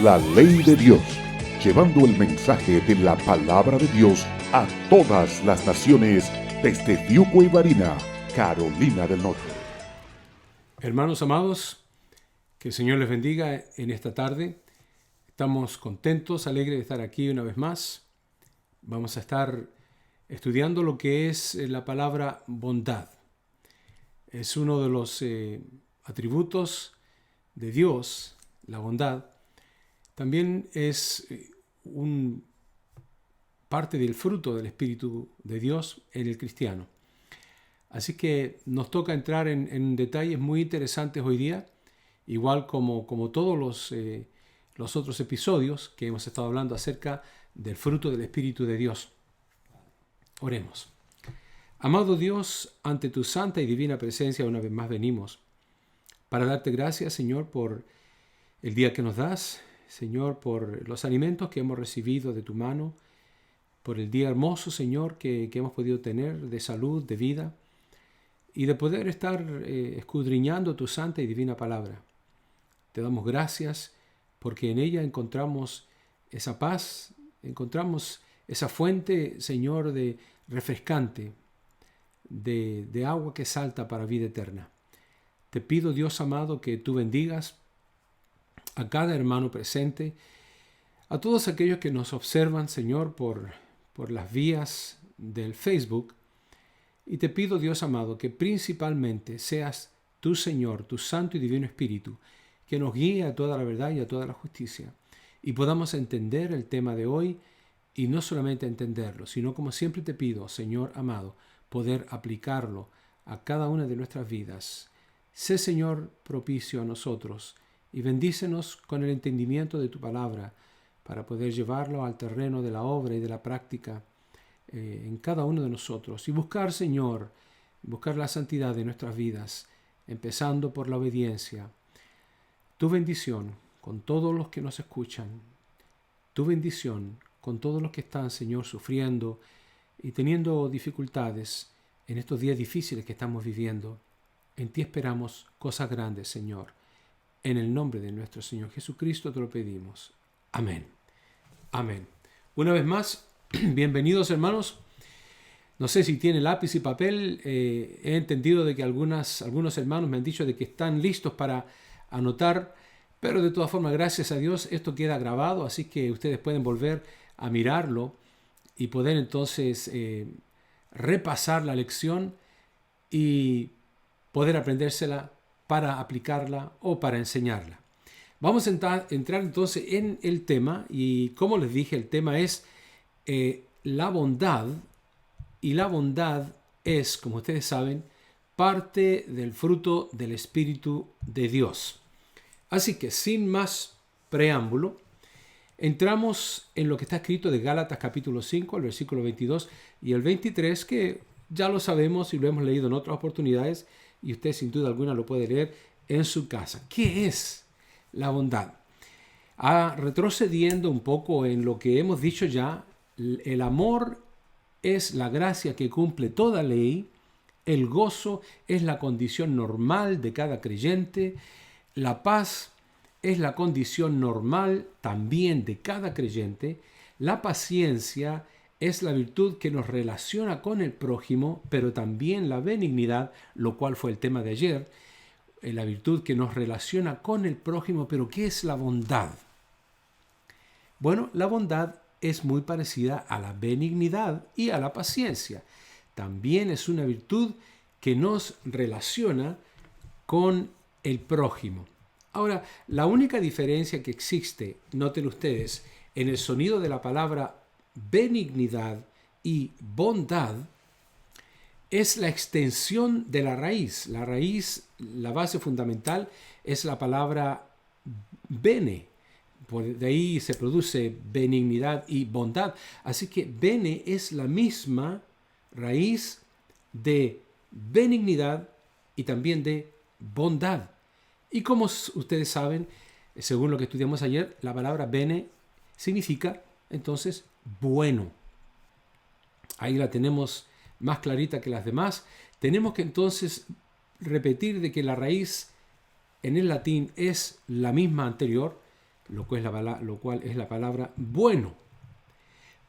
La Ley de Dios, llevando el mensaje de la Palabra de Dios a todas las naciones desde Fiuco y Varina, Carolina del Norte. Hermanos amados, que el Señor les bendiga en esta tarde. Estamos contentos, alegres de estar aquí una vez más. Vamos a estar estudiando lo que es la palabra bondad. Es uno de los atributos de Dios, la bondad. También es parte del fruto del Espíritu de Dios en el cristiano. Así que nos toca entrar en detalles muy interesantes hoy día, igual como todos los otros episodios que hemos estado hablando acerca del fruto del Espíritu de Dios. Oremos. Amado Dios, ante tu santa y divina presencia una vez más venimos para darte gracias, Señor, por el día que nos das, Señor, por los alimentos que hemos recibido de tu mano, por el día hermoso, Señor, que hemos podido tener de salud, de vida, y de poder estar escudriñando tu santa y divina palabra. Te damos gracias porque en ella encontramos esa paz, encontramos esa fuente, Señor, de refrescante, de agua que salta para vida eterna. Te pido, Dios amado, que tú bendigas a cada hermano presente, a todos aquellos que nos observan, Señor, por las vías del Facebook. Y te pido, Dios amado, que principalmente seas tú, Señor, tu Santo y Divino Espíritu, que nos guíe a toda la verdad y a toda la justicia, y podamos entender el tema de hoy, y no solamente entenderlo, sino como siempre te pido, Señor amado, poder aplicarlo a cada una de nuestras vidas. Sé, Señor, propicio a nosotros, y bendícenos con el entendimiento de tu palabra, para poder llevarlo al terreno de la obra y de la práctica en cada uno de nosotros, y buscar, Señor, buscar la santidad de nuestras vidas, empezando por la obediencia. Tu bendición con todos los que nos escuchan, tu bendición con todos los que están, Señor, sufriendo y teniendo dificultades en estos días difíciles que estamos viviendo. En ti esperamos cosas grandes, Señor. En el nombre de nuestro Señor Jesucristo te lo pedimos. Amén. Amén. Una vez más, bienvenidos, hermanos. No sé si tiene lápiz y papel. He entendido de que algunos hermanos me han dicho de que están listos para anotar, pero de todas formas, gracias a Dios, esto queda grabado, así que ustedes pueden volver a mirarlo y poder entonces repasar la lección y poder aprendérsela para aplicarla o para enseñarla. Vamos a entrar entonces en el tema, y como les dije, el tema es la bondad, y la bondad es, como ustedes saben, parte del fruto del Espíritu de Dios. Así que, sin más preámbulo, entramos en lo que está escrito de Gálatas capítulo 5, el versículo 22 y el 23, que ya lo sabemos y lo hemos leído en otras oportunidades, y usted sin duda alguna lo puede leer en su casa. ¿Qué es la bondad? Retrocediendo un poco en lo que hemos dicho ya, el amor es la gracia que cumple toda ley, el gozo es la condición normal de cada creyente, la paz es la condición normal también de cada creyente, la paciencia es la virtud que nos relaciona con el prójimo, pero también la benignidad, lo cual fue el tema de ayer, la virtud que nos relaciona con el prójimo. Pero ¿qué es la bondad? Bueno, la bondad es muy parecida a la benignidad y a la paciencia. También es una virtud que nos relaciona con el prójimo. Ahora, la única diferencia que existe, noten ustedes, en el sonido de la palabra benignidad y bondad es la extensión de la raíz. La raíz, la base fundamental, es la palabra bene. De ahí se produce benignidad y bondad. Así que bene es la misma raíz de benignidad y también de bondad. Y como ustedes saben, según lo que estudiamos ayer, la palabra bene significa entonces bueno. Ahí la tenemos más clarita que las demás. Tenemos que entonces repetir de que la raíz en el latín es la misma anterior, lo cual es la palabra bueno.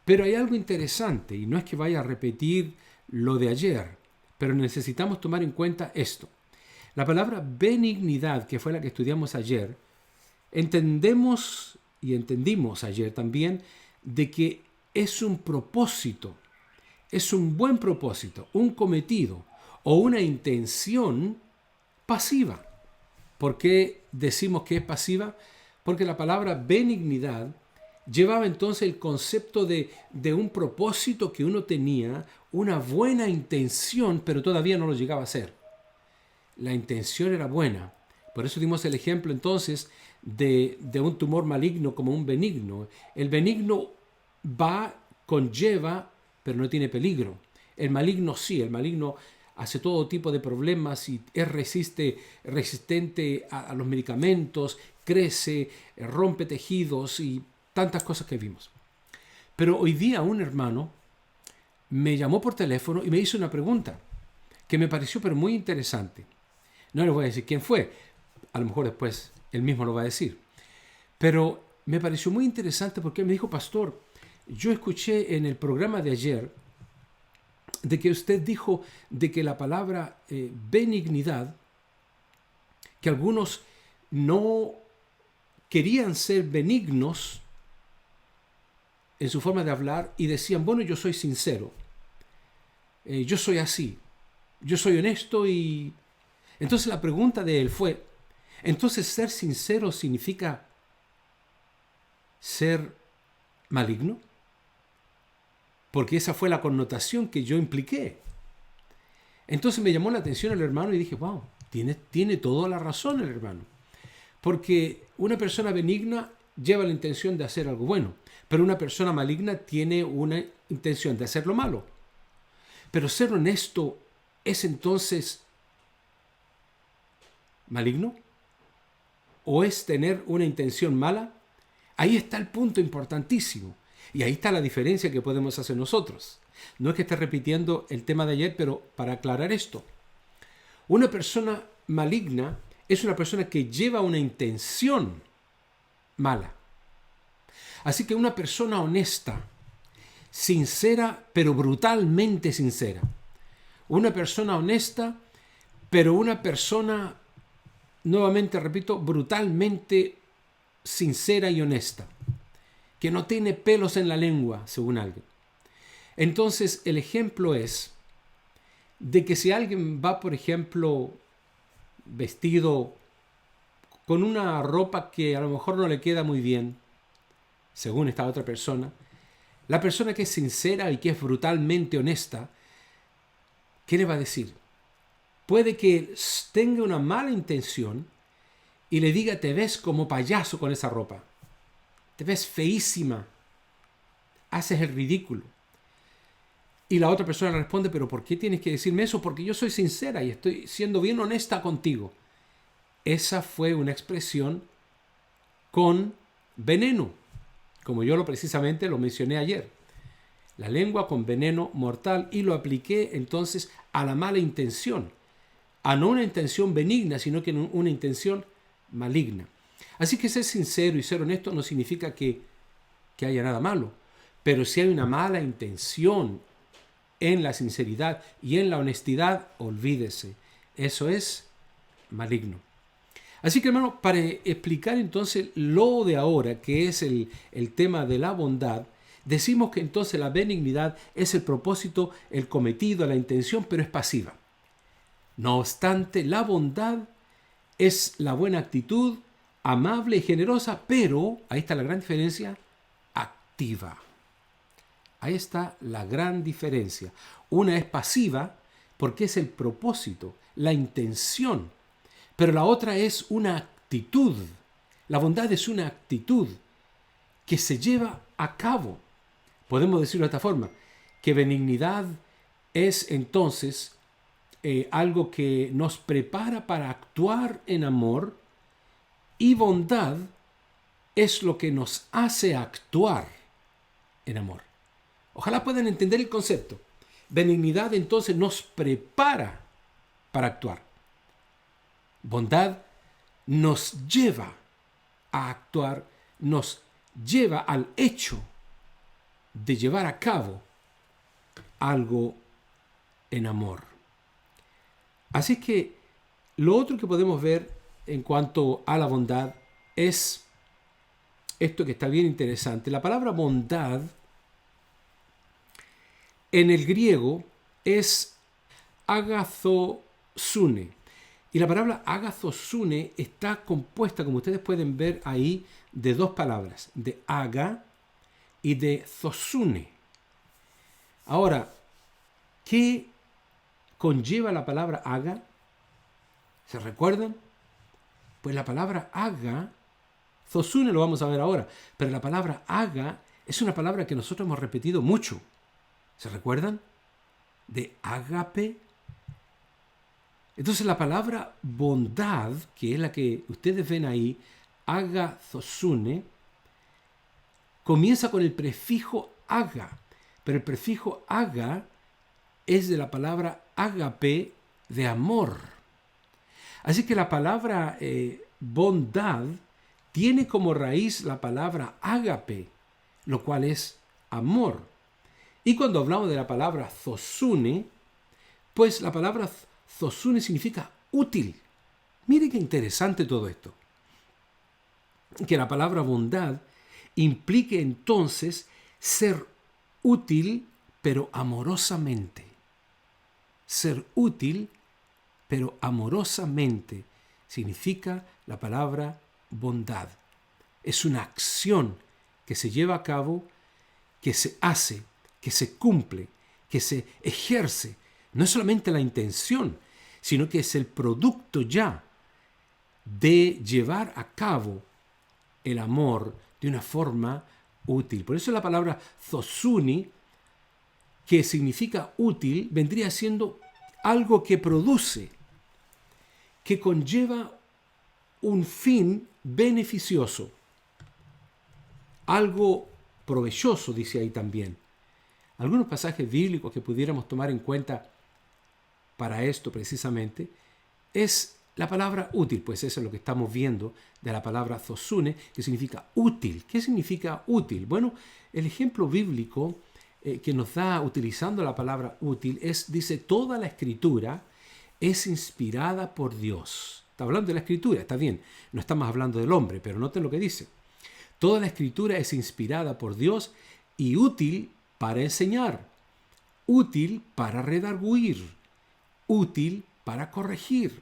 Pero hay algo interesante, y no es que vaya a repetir lo de ayer, pero necesitamos tomar en cuenta esto. La palabra benignidad, que fue la que estudiamos ayer, entendimos ayer también de que es un propósito, es un buen propósito, un cometido o una intención pasiva. ¿Por qué decimos que es pasiva? Porque la palabra benignidad llevaba entonces el concepto de un propósito que uno tenía, una buena intención, pero todavía no lo llegaba a hacer. La intención era buena. Por eso dimos el ejemplo entonces de un tumor maligno como un benigno. El benigno conlleva, pero no tiene peligro. El maligno sí, el maligno hace todo tipo de problemas y es resistente a los medicamentos, crece, rompe tejidos y tantas cosas que vimos. Pero hoy día un hermano me llamó por teléfono y me hizo una pregunta que me pareció pero muy interesante. No les voy a decir quién fue, a lo mejor después él mismo lo va a decir. Pero me pareció muy interesante porque él me dijo: pastor, yo escuché en el programa de ayer de que usted dijo de que la palabra benignidad, que algunos no querían ser benignos en su forma de hablar y decían: bueno, yo soy sincero, yo soy así, yo soy honesto. Y entonces la pregunta de él fue: ¿entonces ser sincero significa ser maligno? Porque esa fue la connotación que yo impliqué. Entonces me llamó la atención el hermano y dije: wow, tiene toda la razón el hermano. Porque una persona benigna lleva la intención de hacer algo bueno, pero una persona maligna tiene una intención de hacer lo malo. Pero ser honesto es entonces maligno, o es tener una intención mala. Ahí está el punto importantísimo. Y ahí está la diferencia que podemos hacer nosotros. No es que esté repitiendo el tema de ayer, pero para aclarar esto. Una persona maligna es una persona que lleva una intención mala. Así que una persona honesta, sincera, pero brutalmente sincera. Una persona honesta, pero una persona, nuevamente repito, brutalmente sincera y honesta, que no tiene pelos en la lengua, según alguien. Entonces, el ejemplo es de que si alguien va, por ejemplo, vestido con una ropa que a lo mejor no le queda muy bien, según esta otra persona, la persona que es sincera y que es brutalmente honesta, ¿qué le va a decir? Puede que tenga una mala intención y le diga: te ves como payaso con esa ropa, te ves feísima, haces el ridículo. Y la otra persona le responde: pero ¿por qué tienes que decirme eso? Porque yo soy sincera y estoy siendo bien honesta contigo. Esa fue una expresión con veneno, como yo precisamente lo mencioné ayer. La lengua con veneno mortal, y lo apliqué entonces a la mala intención, a no una intención benigna, sino que una intención maligna. Así que ser sincero y ser honesto no significa que haya nada malo, pero si hay una mala intención en la sinceridad y en la honestidad, olvídese, eso es maligno. Así que, hermano, para explicar entonces lo de ahora, que es el tema de la bondad, decimos que entonces la benignidad es el propósito, el cometido, la intención, pero es pasiva. No obstante, la bondad es la buena actitud, amable y generosa, pero, ahí está la gran diferencia, activa. Ahí está la gran diferencia. Una es pasiva porque es el propósito, la intención, pero la otra es una actitud. La bondad es una actitud que se lleva a cabo. Podemos decirlo de esta forma, que benignidad es entonces algo que nos prepara para actuar en amor, y bondad es lo que nos hace actuar en amor. Ojalá puedan entender el concepto. Benignidad entonces nos prepara para actuar. Bondad nos lleva a actuar nos lleva al hecho de llevar a cabo algo en amor. Así que lo otro que podemos ver en cuanto a la bondad es esto que está bien interesante. La palabra bondad en el griego es agathosune. Y la palabra agathosune está compuesta, como ustedes pueden ver ahí, de dos palabras, de aga y de thosune. Ahora, ¿qué conlleva la palabra aga? ¿Se recuerdan? Pues la palabra aga, thosune lo vamos a ver ahora, pero la palabra aga es una palabra que nosotros hemos repetido mucho. ¿Se recuerdan? De ágape. Entonces la palabra bondad, que es la que ustedes ven ahí, agathosune, comienza con el prefijo aga, pero el prefijo aga es de la palabra ágape, de amor. Así que la palabra bondad tiene como raíz la palabra ágape, lo cual es amor. Y cuando hablamos de la palabra thosune, pues la palabra thosune significa útil. Mire qué interesante todo esto. Que la palabra bondad implique entonces ser útil, pero amorosamente. Ser útil, pero amorosamente significa la palabra bondad. Es una acción que se lleva a cabo, que se hace, que se cumple, que se ejerce. No es solamente la intención, sino que es el producto ya de llevar a cabo el amor de una forma útil. Por eso la palabra thosuni, que significa útil, vendría siendo algo que produce, que conlleva un fin beneficioso, algo provechoso, dice ahí también. Algunos pasajes bíblicos que pudiéramos tomar en cuenta para esto precisamente es la palabra útil, pues eso es lo que estamos viendo de la palabra thosune, que significa útil. ¿Qué significa útil? Bueno, el ejemplo bíblico que nos da utilizando la palabra útil dice, toda la escritura es inspirada por Dios. Está hablando de la escritura, está bien, no estamos hablando del hombre, pero noten lo que dice. Toda la escritura es inspirada por Dios y útil para enseñar, útil para redarguir, útil para corregir,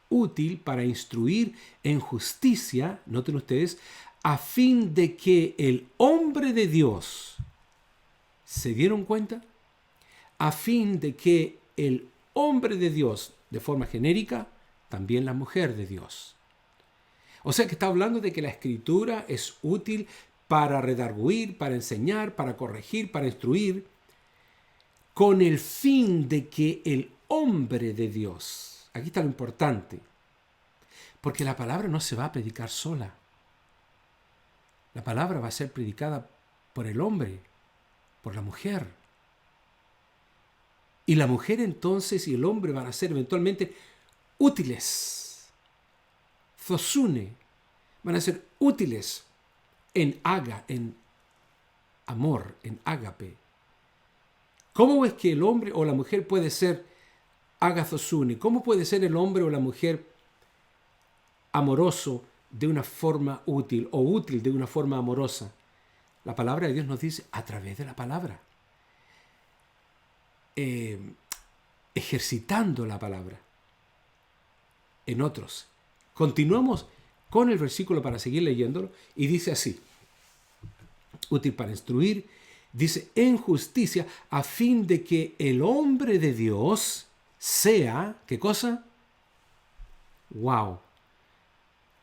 útil para instruir en justicia, noten ustedes, a fin de que el hombre de Dios, ¿se dieron cuenta? A fin de que el hombre de Dios, de forma genérica, también la mujer de Dios. O sea que está hablando de que la escritura es útil para redarguir, para enseñar, para corregir, para instruir, con el fin de que el hombre de Dios, aquí está lo importante, porque la palabra no se va a predicar sola. La palabra va a ser predicada por el hombre, por la mujer. Y la mujer entonces y el hombre van a ser eventualmente útiles. Thosune, van a ser útiles en aga, en amor, en ágape. ¿Cómo es que el hombre o la mujer puede ser agathosune? ¿Cómo puede ser el hombre o la mujer amoroso de una forma útil o útil de una forma amorosa? La palabra de Dios nos dice a través de la palabra. Ejercitando la palabra en otros. Continuamos con el versículo para seguir leyéndolo y dice así, útil para instruir, dice en justicia, a fin de que el hombre de Dios sea, ¿qué cosa? ¡Wow!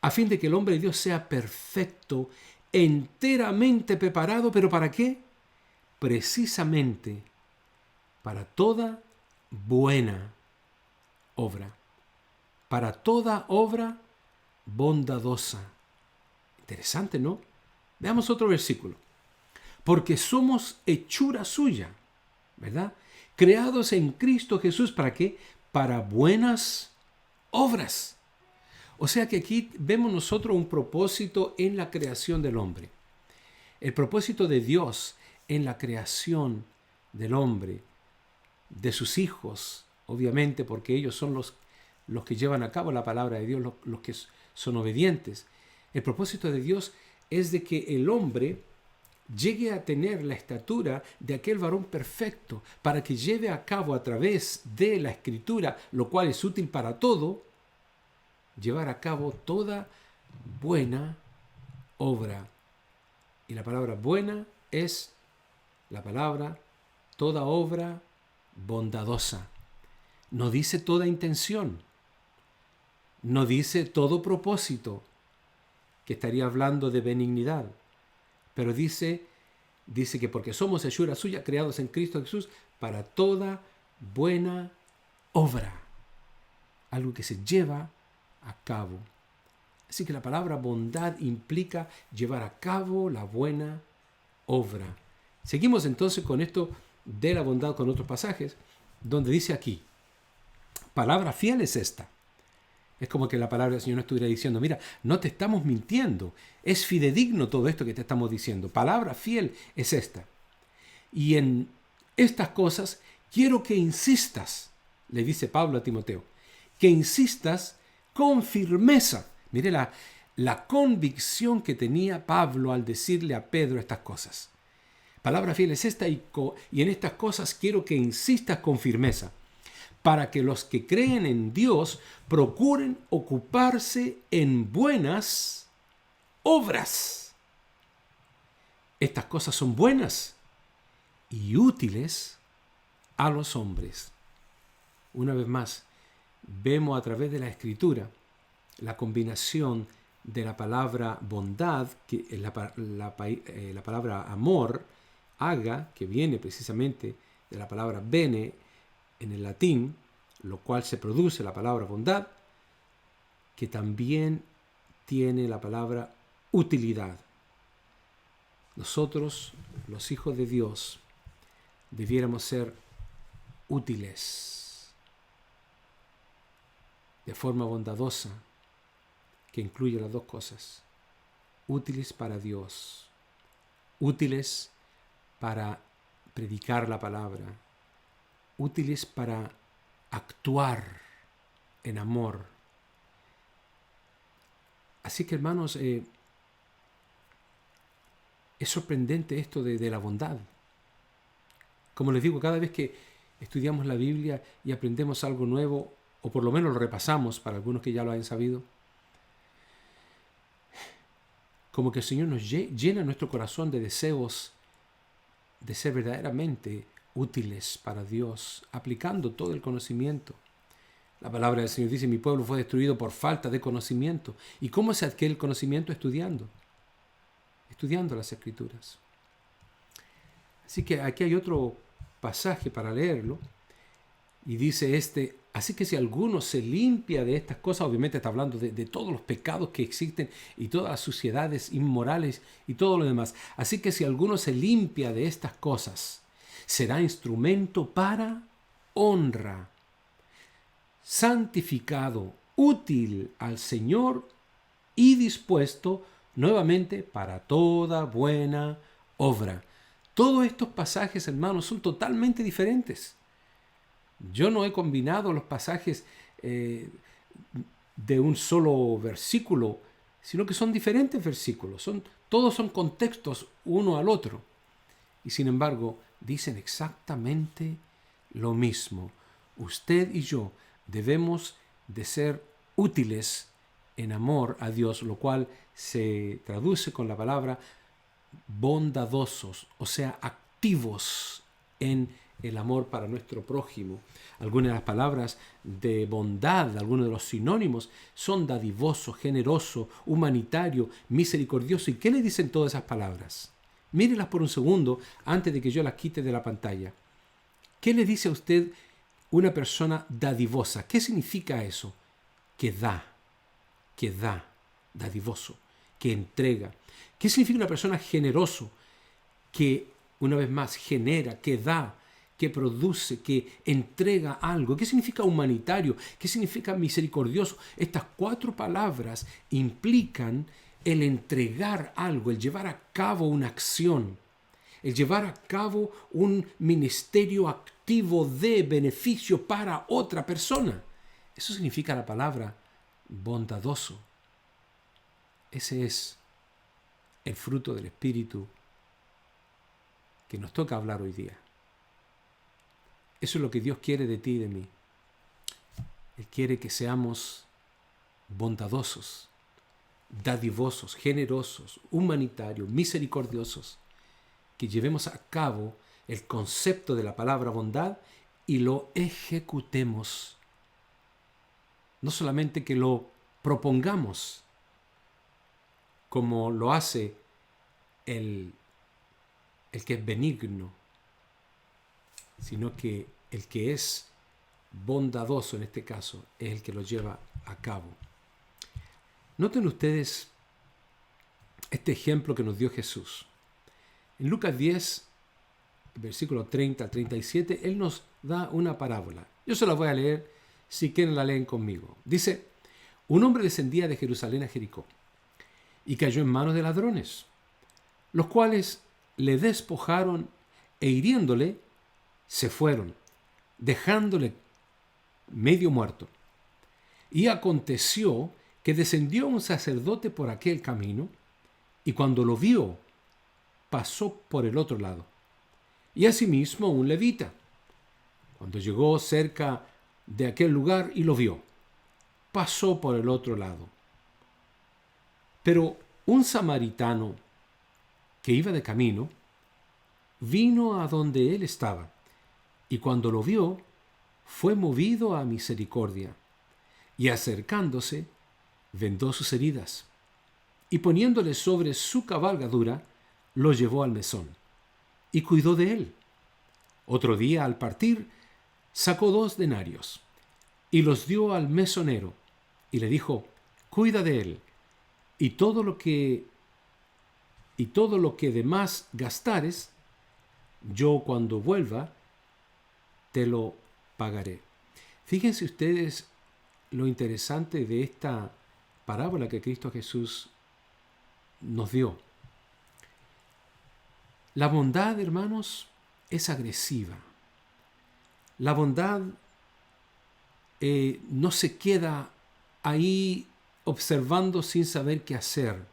A fin de que el hombre de Dios sea perfecto, enteramente preparado, ¿pero para qué? Precisamente para toda buena obra, para toda obra bondadosa. Interesante, ¿no? Veamos otro versículo. Porque somos hechura suya, ¿verdad? Creados en Cristo Jesús, ¿para qué? Para buenas obras. O sea que aquí vemos nosotros un propósito en la creación del hombre. El propósito de Dios en la creación del hombre, de sus hijos, obviamente, porque ellos son los que llevan a cabo la palabra de Dios, los que son obedientes. El propósito de Dios es de que el hombre llegue a tener la estatura de aquel varón perfecto, para que lleve a cabo a través de la Escritura, lo cual es útil para todo, llevar a cabo toda buena obra. Y la palabra buena es la palabra toda obra bondadosa. No dice toda intención, no dice todo propósito, que estaría hablando de benignidad, pero dice que porque somos hechura suya, creados en Cristo Jesús, para toda buena obra, algo que se lleva a cabo. Así que la palabra bondad implica llevar a cabo la buena obra. Seguimos entonces con esto de la bondad con otros pasajes, donde dice aquí, palabra fiel es esta. Es como que la palabra del Señor no estuviera diciendo, mira, no te estamos mintiendo, es fidedigno todo esto que te estamos diciendo. Palabra fiel es esta. Y en estas cosas quiero que insistas, le dice Pablo a Timoteo, que insistas con firmeza. Mire la convicción que tenía Pablo al decirle a Pedro estas cosas. Palabra fiel es esta y en estas cosas quiero que insistas con firmeza, para que los que creen en Dios procuren ocuparse en buenas obras. Estas cosas son buenas y útiles a los hombres. Una vez más, vemos a través de la Escritura la combinación de la palabra bondad, que es la palabra amor, aga, que viene precisamente de la palabra bene en el latín, lo cual se produce la palabra bondad, que también tiene la palabra utilidad. Nosotros, los hijos de Dios, debiéramos ser útiles de forma bondadosa, que incluye las dos cosas: útiles para Dios, útiles para predicar la palabra, útiles para actuar en amor. Así que, hermanos, es sorprendente esto de la bondad. Como les digo, cada vez que estudiamos la Biblia y aprendemos algo nuevo, o por lo menos lo repasamos para algunos que ya lo hayan sabido, como que el Señor nos llena nuestro corazón de deseos de ser verdaderamente útiles para Dios, aplicando todo el conocimiento. La palabra del Señor dice, mi pueblo fue destruido por falta de conocimiento. ¿Y cómo se adquiere el conocimiento? Estudiando las Escrituras. Así que aquí hay otro pasaje para leerlo, y dice así que si alguno se limpia de estas cosas, obviamente está hablando de todos los pecados que existen y todas las suciedades inmorales y todo lo demás. Así que si alguno se limpia de estas cosas, será instrumento para honra, santificado, útil al Señor y dispuesto nuevamente para toda buena obra. Todos estos pasajes, hermanos, son totalmente diferentes. Yo no he combinado los pasajes de un solo versículo, sino que son diferentes versículos. Todos son contextos uno al otro. Y sin embargo, dicen exactamente lo mismo. Usted y yo debemos de ser útiles en amor a Dios, lo cual se traduce con la palabra bondadosos, o sea, activos en el amor para nuestro prójimo. Algunas de las palabras de bondad, algunos de los sinónimos, son dadivoso, generoso, humanitario, misericordioso. ¿Y qué le dicen todas esas palabras? Mírelas por un segundo antes de que yo las quite de la pantalla. ¿Qué le dice a usted una persona dadivosa? ¿Qué significa eso? Que da, dadivoso, que entrega. ¿Qué significa una persona generoso? Que, una vez más, genera, que da, que produce, que entrega algo. ¿Qué significa humanitario? ¿Qué significa misericordioso? Estas 4 palabras implican el entregar algo, el llevar a cabo una acción, el llevar a cabo un ministerio activo de beneficio para otra persona. Eso significa la palabra bondadoso. Ese es el fruto del Espíritu que nos toca hablar hoy día. Eso es lo que Dios quiere de ti y de mí. Él quiere que seamos bondadosos, dadivosos, generosos, humanitarios, misericordiosos, que llevemos a cabo el concepto de la palabra bondad y lo ejecutemos. No solamente que lo propongamos, como lo hace el que es benigno, sino que el que es bondadoso en este caso es el que lo lleva a cabo. Noten ustedes este ejemplo que nos dio Jesús. En Lucas 10, versículo 30 al 37, Él nos da una parábola. Yo se la voy a leer, si quieren la leen conmigo. Dice, un hombre descendía de Jerusalén a Jericó y cayó en manos de ladrones, los cuales le despojaron e hiriéndole, se fueron, dejándole medio muerto. Y aconteció que descendió un sacerdote por aquel camino, y cuando lo vio, pasó por el otro lado. Y asimismo un levita, cuando llegó cerca de aquel lugar y lo vio, pasó por el otro lado. Pero un samaritano que iba de camino, vino a donde él estaba, y cuando lo vio, fue movido a misericordia, y acercándose, vendó sus heridas, y poniéndole sobre su cabalgadura, lo llevó al mesón, y cuidó de él. Otro día, al partir, sacó 2 denarios, y los dio al mesonero, y le dijo, cuida de él, y todo lo que de más gastares, yo cuando vuelva, te lo pagaré. Fíjense ustedes lo interesante de esta parábola que Cristo Jesús nos dio. La bondad, hermanos, es agresiva. La bondad no se queda ahí observando sin saber qué hacer.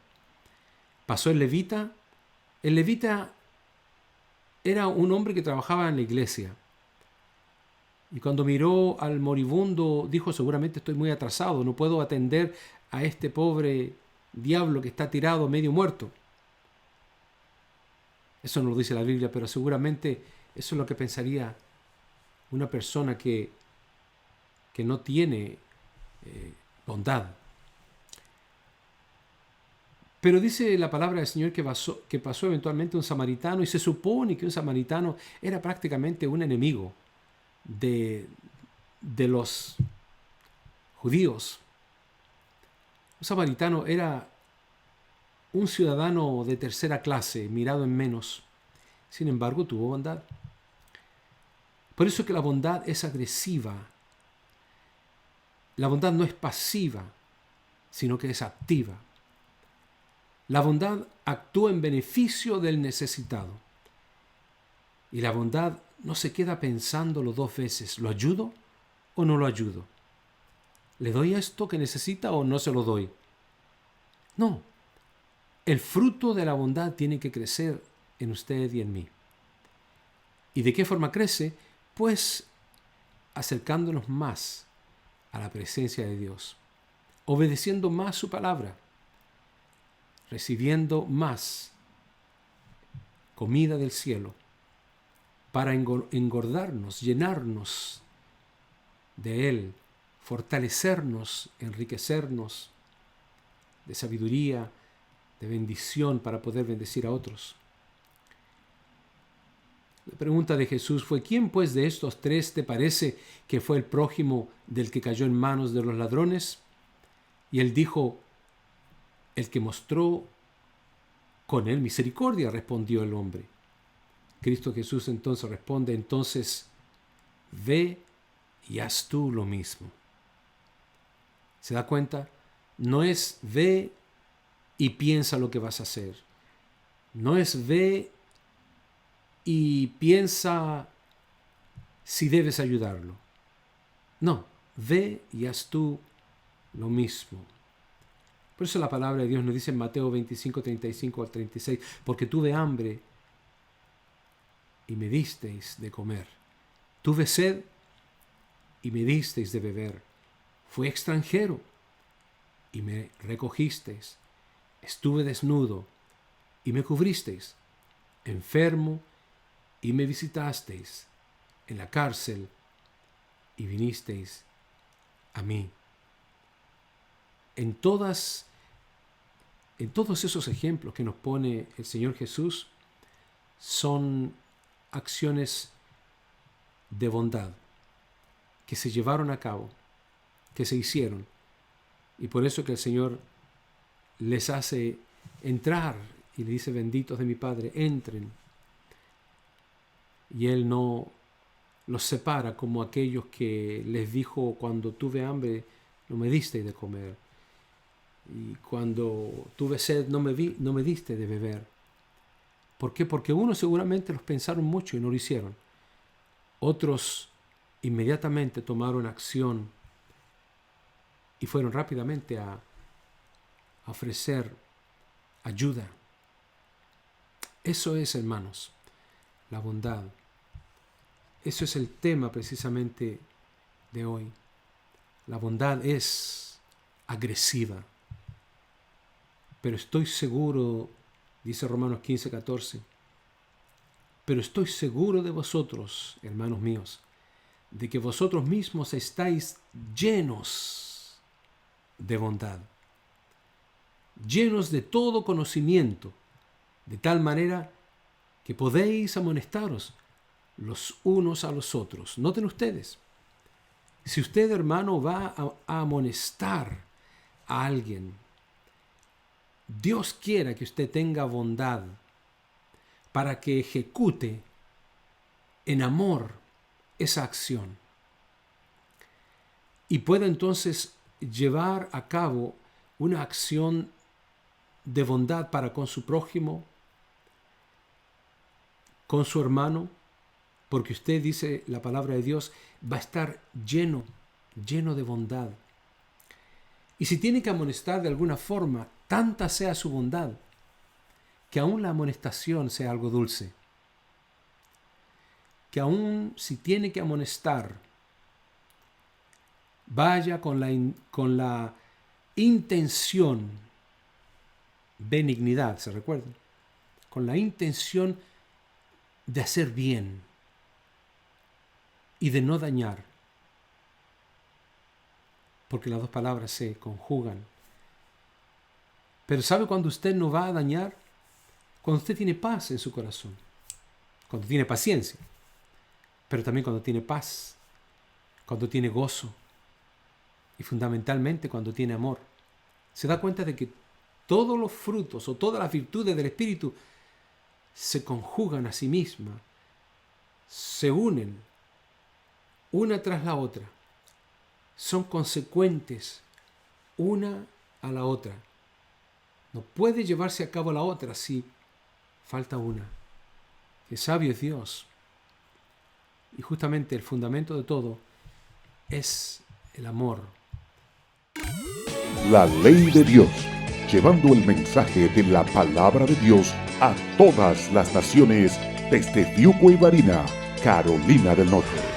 Pasó el levita. El levita era un hombre que trabajaba en la iglesia. Y cuando miró al moribundo, dijo, seguramente estoy muy atrasado, no puedo atender a este pobre diablo que está tirado medio muerto. Eso no lo dice la Biblia, pero seguramente eso es lo que pensaría una persona que no tiene bondad. Pero dice la palabra del Señor que pasó eventualmente un samaritano, y se supone que un samaritano era prácticamente un enemigo de los judíos. Un samaritano era un ciudadano de tercera clase, mirado en menos. Sin embargo, tuvo bondad. Por eso es que la bondad es agresiva. La bondad no es pasiva, sino que es activa. La bondad actúa en beneficio del necesitado. Y la bondad no se queda pensándolo 2 veces. ¿Lo ayudo o no lo ayudo? ¿Le doy esto que necesita o no se lo doy? No. El fruto de la bondad tiene que crecer en usted y en mí. ¿Y de qué forma crece? Pues acercándonos más a la presencia de Dios, obedeciendo más su palabra, recibiendo más comida del cielo para engordarnos, llenarnos de Él, fortalecernos, enriquecernos de sabiduría, de bendición para poder bendecir a otros. La pregunta de Jesús fue, ¿quién pues de estos 3 te parece que fue el prójimo del que cayó en manos de los ladrones? Y él dijo, el que mostró con él misericordia, respondió el hombre. Cristo Jesús entonces responde, entonces ve y haz tú lo mismo. ¿Se da cuenta? No es ve y piensa lo que vas a hacer. No es ve y piensa si debes ayudarlo. No, ve y haz tú lo mismo. Por eso la palabra de Dios nos dice en Mateo 25, 35 al 36, porque tuve hambre y me disteis de comer. Tuve sed y me disteis de beber. Fui extranjero y me recogisteis. Estuve desnudo y me cubristeis. Enfermo y me visitasteis. En la cárcel y vinisteis a mí. En todos esos ejemplos que nos pone el Señor Jesús son acciones de bondad que se llevaron a cabo, que se hicieron. Y por eso que el Señor les hace entrar y le dice, benditos de mi Padre, entren. Y Él no los separa como aquellos que les dijo, cuando tuve hambre no me diste de comer. Y cuando tuve sed no me diste de beber. ¿Por qué? Porque unos seguramente los pensaron mucho y no lo hicieron. Otros inmediatamente tomaron acción y fueron rápidamente a ofrecer ayuda. Eso es, hermanos, la bondad. Eso es el tema precisamente de hoy. La bondad es agresiva. Pero estoy seguro, dice Romanos 15, 14, pero estoy seguro de vosotros, hermanos míos, de que vosotros mismos estáis llenos de bondad, llenos de todo conocimiento, de tal manera que podéis amonestaros los unos a los otros. Noten ustedes, si usted, hermano, va a amonestar a alguien, Dios quiera que usted tenga bondad para que ejecute en amor esa acción y pueda entonces llevar a cabo una acción de bondad para con su prójimo, con su hermano, porque usted, dice la palabra de Dios, va a estar lleno de bondad. Y si tiene que amonestar de alguna forma, tanta sea su bondad, que aún la amonestación sea algo dulce. Que aún si tiene que amonestar, vaya con la intención, benignidad, ¿se recuerdan? Con la intención de hacer bien y de no dañar. Porque las dos palabras se conjugan. Pero ¿sabe cuándo usted no va a dañar? Cuando usted tiene paz en su corazón. Cuando tiene paciencia. Pero también cuando tiene paz. Cuando tiene gozo. Y fundamentalmente cuando tiene amor. Se da cuenta de que todos los frutos o todas las virtudes del Espíritu se conjugan a sí mismas. Se unen una tras la otra. Son consecuentes una a la otra. No puede llevarse a cabo la otra si falta una. Qué sabio es Dios. Y justamente el fundamento de todo es el amor. La ley de Dios, llevando el mensaje de la palabra de Dios a todas las naciones desde Fiuco y Varina, Carolina del Norte.